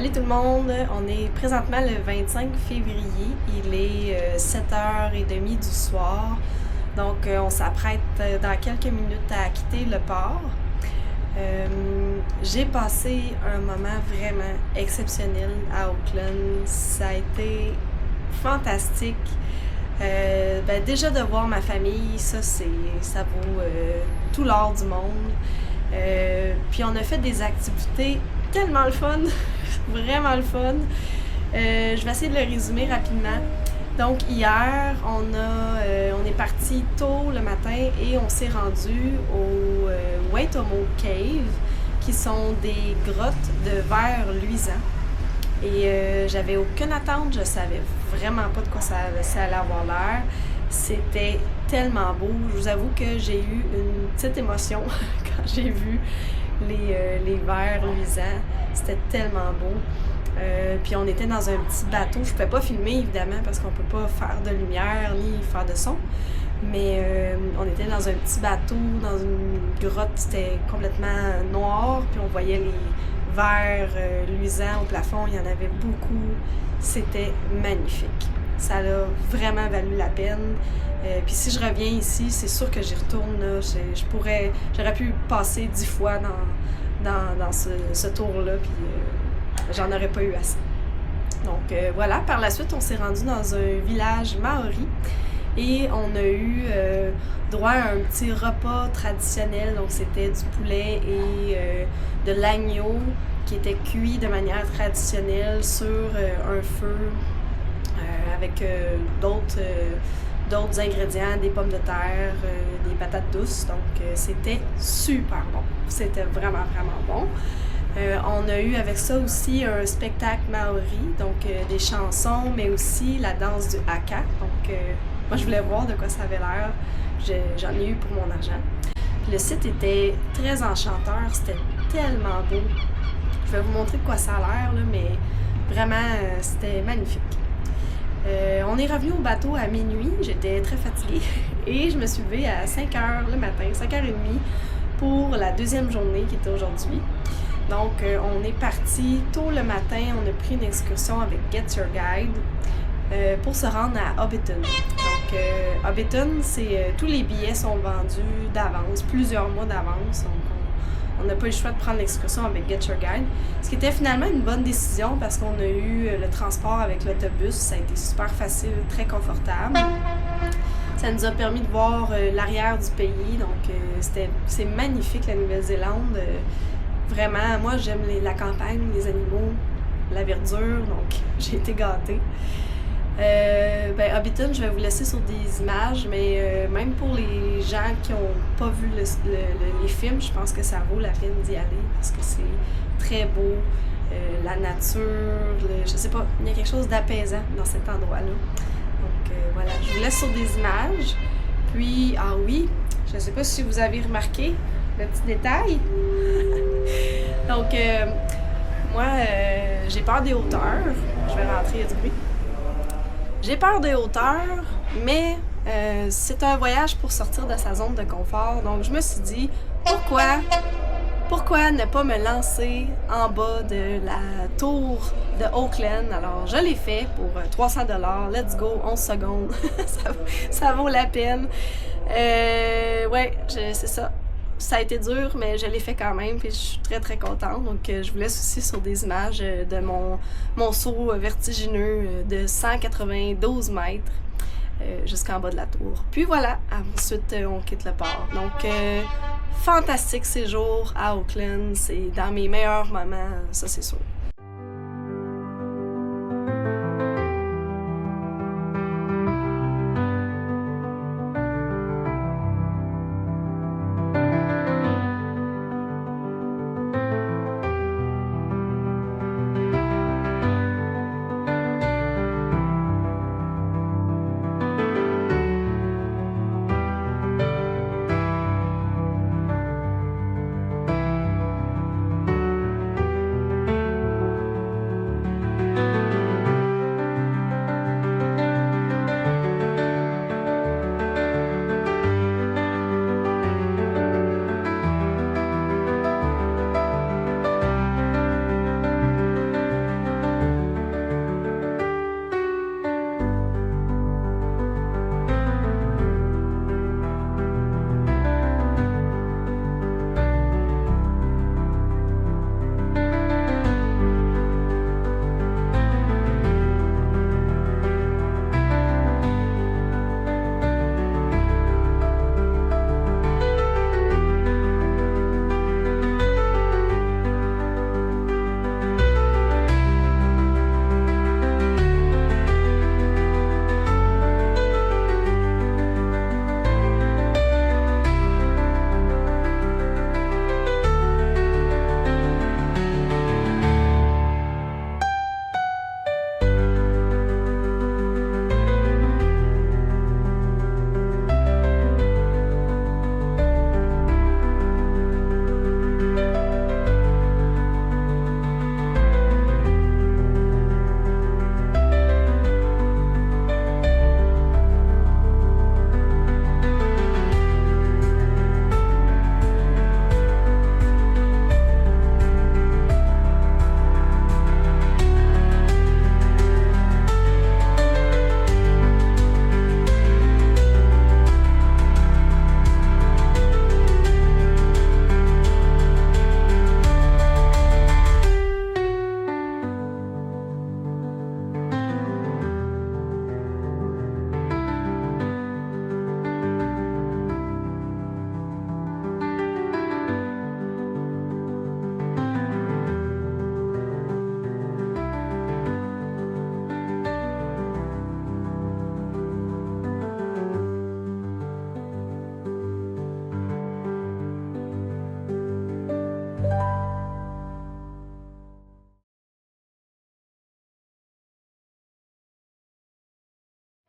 Salut tout le monde, on est présentement le 25 février, il est 7h30 du soir, donc on s'apprête dans quelques minutes à quitter le port. J'ai passé un moment vraiment exceptionnel à Auckland, ça a été fantastique. Déjà de voir ma famille, ça vaut tout l'or du monde. Puis on a fait des activités tellement le fun, vraiment le fun. Je vais essayer de le résumer rapidement. Donc hier, on est parti tôt le matin et on s'est rendu au Waitomo Cave, qui sont des grottes de verre luisant. Et j'avais aucune attente, je savais vraiment pas de quoi ça allait avoir l'air. C'était tellement beau. Je vous avoue que j'ai eu une petite émotion quand j'ai vu les verres luisants. C'était tellement beau. Puis on était dans un petit bateau. Je pouvais pas filmer évidemment parce qu'on peut pas faire de lumière ni faire de son. Mais on était dans un petit bateau, dans une grotte, c'était complètement noir. Puis on voyait les verres luisants au plafond, il y en avait beaucoup. C'était magnifique. Ça a vraiment valu la peine. Puis si je reviens ici, c'est sûr que j'y retourne. Là. J'aurais pu passer 10 fois dans ce tour-là, puis j'en aurais pas eu assez. Donc voilà, par la suite, on s'est rendu dans un village maori et on a eu droit à un petit repas traditionnel. Donc c'était du poulet et de l'agneau qui était cuit de manière traditionnelle sur un feu avec d'autres ingrédients, des pommes de terre, des patates douces. Donc c'était super bon. C'était vraiment, vraiment bon. On a eu avec ça aussi un spectacle maori, donc des chansons, mais aussi la danse du haka. Donc moi je voulais voir de quoi ça avait l'air. J'en ai eu pour mon argent. Puis le site était très enchanteur, c'était tellement beau. Je vais vous montrer de quoi ça a l'air, là, mais vraiment c'était magnifique. On est revenu au bateau à minuit, j'étais très fatiguée et je me suis levée à 5h le matin, 5h30 pour la deuxième journée qui était aujourd'hui. Donc on est parti tôt le matin, on a pris une excursion avec Get Your Guide pour se rendre à Hobbiton. Donc Hobbiton, tous les billets sont vendus d'avance, plusieurs mois d'avance. Donc on n'a pas eu le choix de prendre l'excursion avec Get Your Guide. Ce qui était finalement une bonne décision parce qu'on a eu le transport avec l'autobus. Ça a été super facile, très confortable. Ça nous a permis de voir l'arrière du pays. Donc c'est magnifique la Nouvelle-Zélande. Vraiment, moi j'aime la campagne, les animaux, la verdure. Donc j'ai été gâtée. Hobbiton, je vais vous laisser sur des images, mais même pour les gens qui n'ont pas vu les films, je pense que ça vaut la peine d'y aller parce que c'est très beau, la nature, je sais pas, il y a quelque chose d'apaisant dans cet endroit-là. Donc voilà, je vous laisse sur des images. Puis, ah oui, je sais pas si vous avez remarqué le petit détail. Donc, moi, j'ai peur des hauteurs. Je vais rentrer, il y a du bruit. J'ai peur des hauteurs, mais c'est un voyage pour sortir de sa zone de confort. Donc, je me suis dit, pourquoi ne pas me lancer en bas de la tour de Auckland? Alors, je l'ai fait pour 300$. Let's go, 11 secondes. ça vaut la peine. C'est ça. Ça a été dur, mais je l'ai fait quand même, puis je suis très, très contente. Donc, je vous laisse aussi sur des images de mon saut vertigineux de 192 mètres jusqu'en bas de la tour. Puis voilà, ensuite, on quitte le port. Donc, fantastique séjour à Auckland. C'est dans mes meilleurs moments, ça c'est sûr.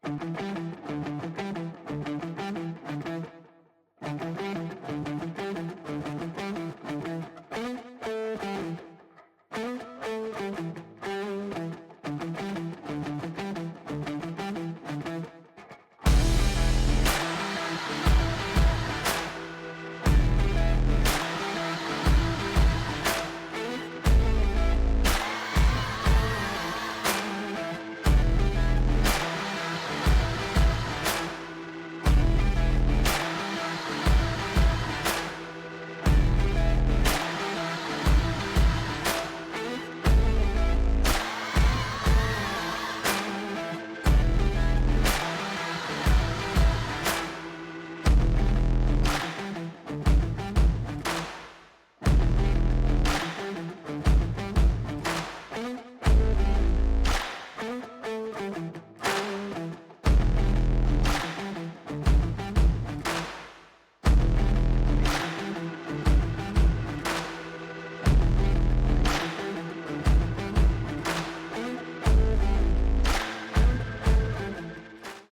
Thank